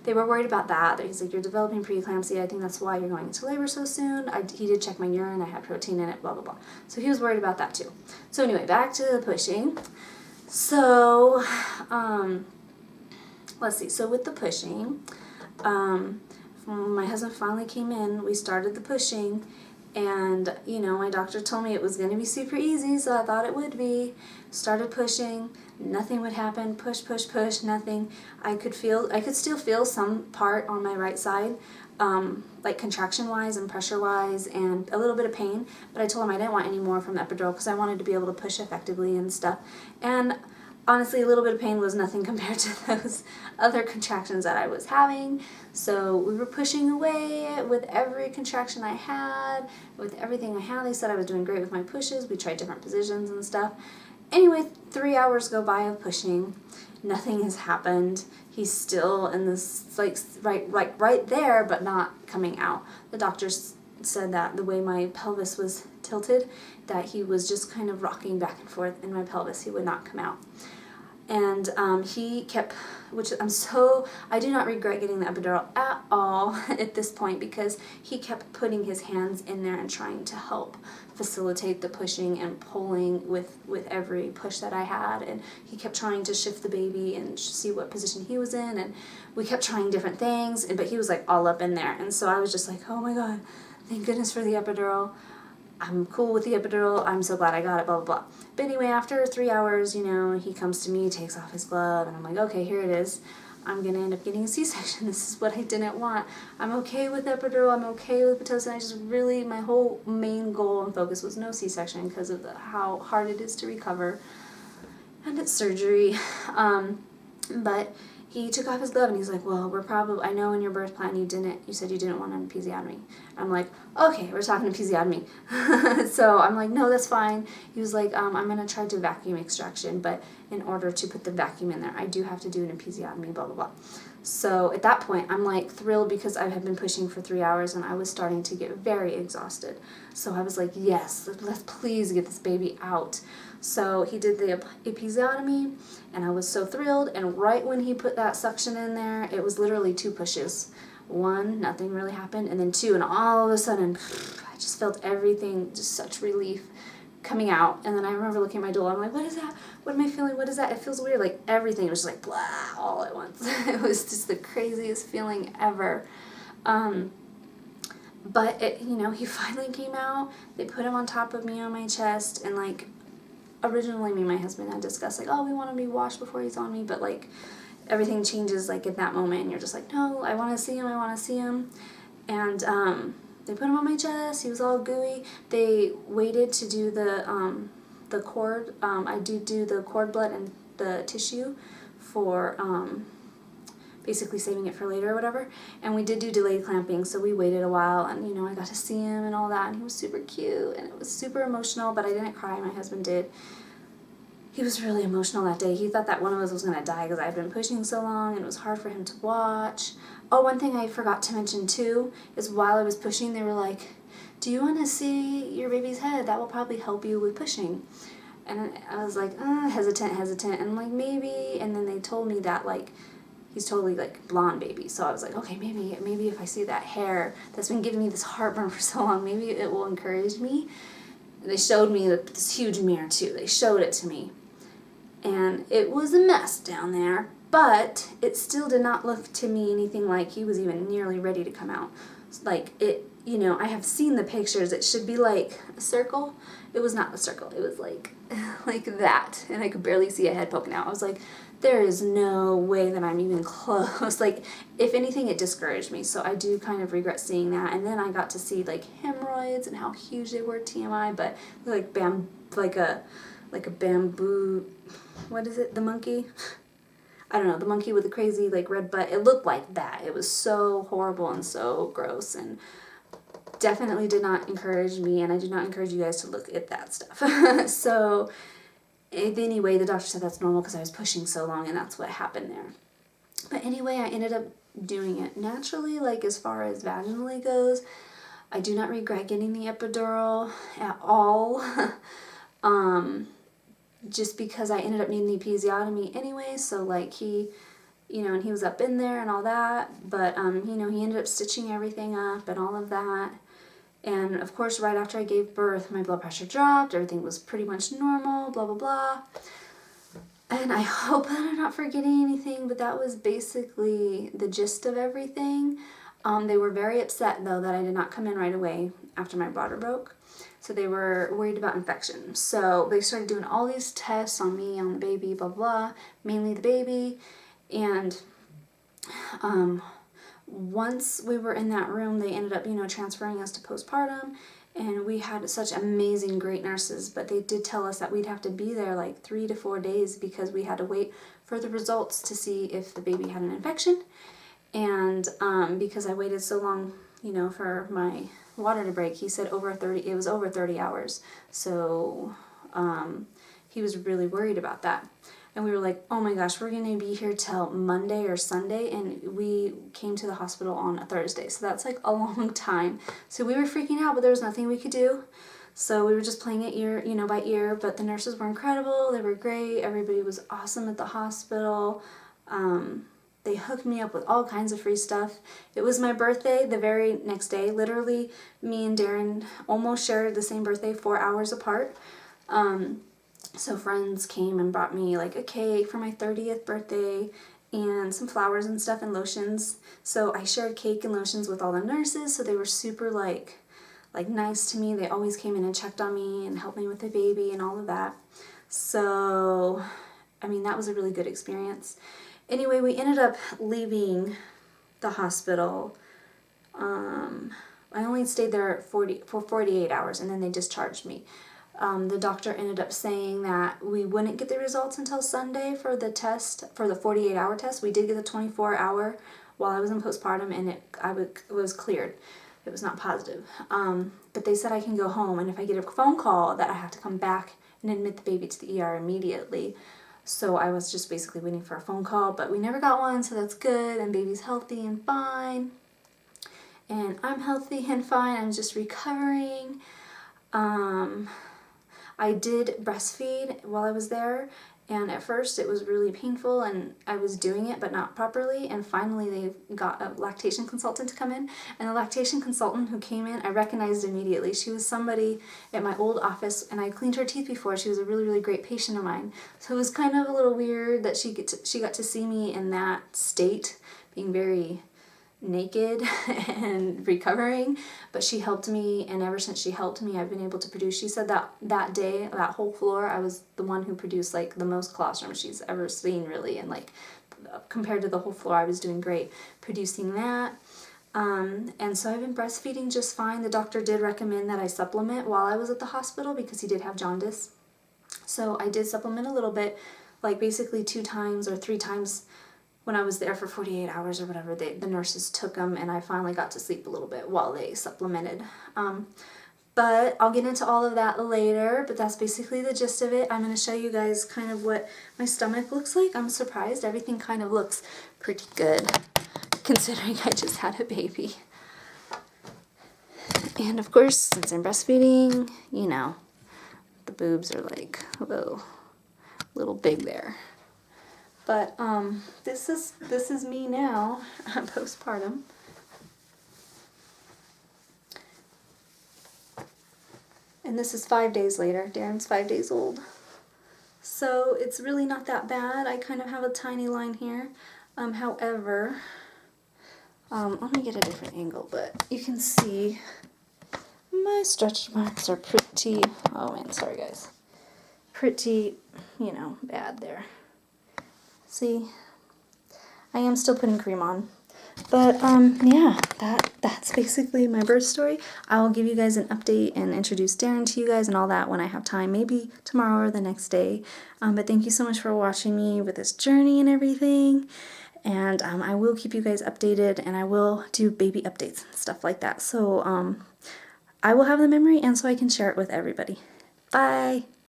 they were worried about that. He's like, you're developing preeclampsia. I think that's why you're going into labor so soon. He did check my urine. I had protein in it, blah, blah, blah. So he was worried about that too. So anyway, back to the pushing. So, let's see. So with the pushing, my husband finally came in. We started the pushing. And, you know, my doctor told me it was going to be super easy, so I thought it would be. Started pushing, nothing would happen. Push, push, push, nothing. I could still feel some part on my right side, like contraction-wise and pressure-wise, and a little bit of pain. But I told him I didn't want any more from the epidural because I wanted to be able to push effectively and stuff. And honestly, a little bit of pain was nothing compared to those other contractions that I was having. So we were pushing away with every contraction I had, with everything I had. They said I was doing great with my pushes. We tried different positions and stuff. Anyway, 3 hours go by of pushing. Nothing has happened. He's still in this, like right there, but not coming out. The doctors said that the way my pelvis was tilted, that he was just kind of rocking back and forth in my pelvis. He would not come out. And he kept, I do not regret getting the epidural at all at this point, because he kept putting his hands in there and trying to help facilitate the pushing and pulling with every push that I had. And he kept trying to shift the baby and see what position he was in. And we kept trying different things, but he was like all up in there. And so I was just like, oh my God, thank goodness for the epidural. I'm cool with the epidural. I'm so glad I got it, blah, blah, blah. But anyway, after 3 hours, you know, he comes to me, takes off his glove, and I'm like, okay, here it is. I'm going to end up getting a C-section. This is what I didn't want. I'm okay with epidural. I'm okay with Pitocin. My whole main goal and focus was no C-section because of how hard it is to recover. And it's surgery. But he took off his glove and he's like, well, I know in your birth plan you said you didn't want an episiotomy. I'm like, okay, we're talking episiotomy. So I'm like, no, that's fine. He was like, I'm going to try to vacuum extraction, but in order to put the vacuum in there, I do have to do an episiotomy, blah, blah, blah. So at that point, I'm like thrilled because I had been pushing for 3 hours and I was starting to get very exhausted. So I was like, yes, let's please get this baby out. So he did the episiotomy and I was so thrilled. And right when he put that suction in there, it was literally 2 pushes. 1, nothing really happened, and then 2, and all of a sudden, I just felt everything, just such relief coming out. And then I remember looking at my doula, I'm like, what is that? What am I feeling? What is that? It feels weird. Like everything was just like blah all at once. It was just the craziest feeling ever. But it, you know, he finally came out. They put him on top of me on my chest, and like originally me and my husband had discussed like, oh, we want to be washed before he's on me, but like everything changes like at that moment and you're just like, no, I want to see him. And they put him on my chest. He was all gooey. They waited to do the cord. I do the cord blood and the tissue for basically saving it for later or whatever. And we did do delayed clamping, so we waited a while, and you know, I got to see him and all that, and he was super cute and it was super emotional, but I didn't cry. My husband did. He was really emotional that day. He thought that one of us was going to die because I had been pushing so long and it was hard for him to watch. Oh, one thing I forgot to mention too is while I was pushing, they were like, do you want to see your baby's head? That will probably help you with pushing. And I was like, hesitant. And I'm like, maybe. And then they told me that like, he's totally like blonde baby. So I was like, okay, maybe if I see that hair that's been giving me this heartburn for so long, maybe it will encourage me. They showed me this huge mirror too. They showed it to me. And it was a mess down there, but it still did not look to me anything like he was even nearly ready to come out. Like it, you know, I have seen the pictures. It should be like a circle. It was not a circle. It was like that, and I could barely see a head poking out. I was like, there is no way that I'm even close. Like, if anything, it discouraged me. So I do kind of regret seeing that. And then I got to see like hemorrhoids and how huge they were, TMI, but like like a bamboo. What is it? The monkey? I don't know. The monkey with the crazy like red butt. It looked like that. It was so horrible and so gross, and definitely did not encourage me, and I do not encourage you guys to look at that stuff. So anyway, the doctor said that's normal because I was pushing so long, and that's what happened there. But anyway, I ended up doing it naturally, like as far as vaginally goes. I do not regret getting the epidural at all. Just because I ended up needing the episiotomy anyway, so like he, you know, and he was up in there and all that, but, you know, he ended up stitching everything up and all of that. And of course, right after I gave birth, my blood pressure dropped, everything was pretty much normal, blah, blah, blah. And I hope that I'm not forgetting anything, but that was basically the gist of everything. They were very upset, though, that I did not come in right away after my bladder broke. So they were worried about infection. So they started doing all these tests on me, on the baby, blah, blah, mainly the baby. And once we were in that room, they ended up, you know, transferring us to postpartum. And we had such amazing, great nurses, but they did tell us that we'd have to be there like 3 to 4 days because we had to wait for the results to see if the baby had an infection. And because I waited so long, you know, for my water to break, he said it was over 30 hours. So he was really worried about that. And we were like, oh my gosh, we're going to be here till Monday or Sunday. And we came to the hospital on a Thursday. So that's like a long time. So we were freaking out, but there was nothing we could do. So we were just playing it ear, you know, by ear. But the nurses were incredible. They were great. Everybody was awesome at the hospital. They hooked me up with all kinds of free stuff. It was my birthday the very next day. Literally, me and Darren almost shared the same birthday, 4 hours apart. So friends came and brought me like a cake for my 30th birthday and some flowers and stuff and lotions. So I shared cake and lotions with all the nurses, so they were super like nice to me. They always came in and checked on me and helped me with the baby and all of that. So, I mean, that was a really good experience. Anyway, we ended up leaving the hospital. I only stayed there for 48 hours, and then they discharged me. The doctor ended up saying that we wouldn't get the results until Sunday for the test, for the 48-hour test. We did get the 24-hour while I was in postpartum, and it was cleared. It was not positive. But they said I can go home, and if I get a phone call, that I have to come back and admit the baby to the ER immediately. So I was just basically waiting for a phone call, but we never got one, so that's good, and baby's healthy and fine. And I'm healthy and fine. I'm just recovering. I did breastfeed while I was there, and at first it was really painful, and I was doing it but not properly, and finally they got a lactation consultant to come in, and the lactation consultant who came in, I recognized immediately. She was somebody at my old office, and I cleaned her teeth before. She was a really, really great patient of mine, so it was kind of a little weird that she got to see me in that state, being very naked and recovering, but she helped me, and ever since she helped me, I've been able to produce. She said that day, that whole floor, I was the one who produced like the most colostrum she's ever seen, really, and like compared to the whole floor, I was doing great producing that. And so I've been breastfeeding just fine. The doctor did recommend that I supplement while I was at the hospital because he did have jaundice, so I did supplement a little bit, like basically 2 times or 3 times. When I was there for 48 hours or whatever, the nurses took them, and I finally got to sleep a little bit while they supplemented. But I'll get into all of that later, but that's basically the gist of it. I'm going to show you guys kind of what my stomach looks like. I'm surprised. Everything kind of looks pretty good, considering I just had a baby. And of course, since I'm breastfeeding, you know, the boobs are like a little big there. But this is me now, postpartum. And this is 5 days later. Darren's 5 days old. So it's really not that bad. I kind of have a tiny line here. However, let me get a different angle, but you can see my stretch marks are pretty, oh man, sorry guys, pretty, you know, bad there. See, I am still putting cream on, but yeah, that's basically my birth story. I'll give you guys an update and introduce Darren to you guys and all that when I have time, maybe tomorrow or the next day. But thank you so much for watching me with this journey and everything, and I will keep you guys updated, and I will do baby updates and stuff like that. So I will have the memory, and so I can share it with everybody. Bye.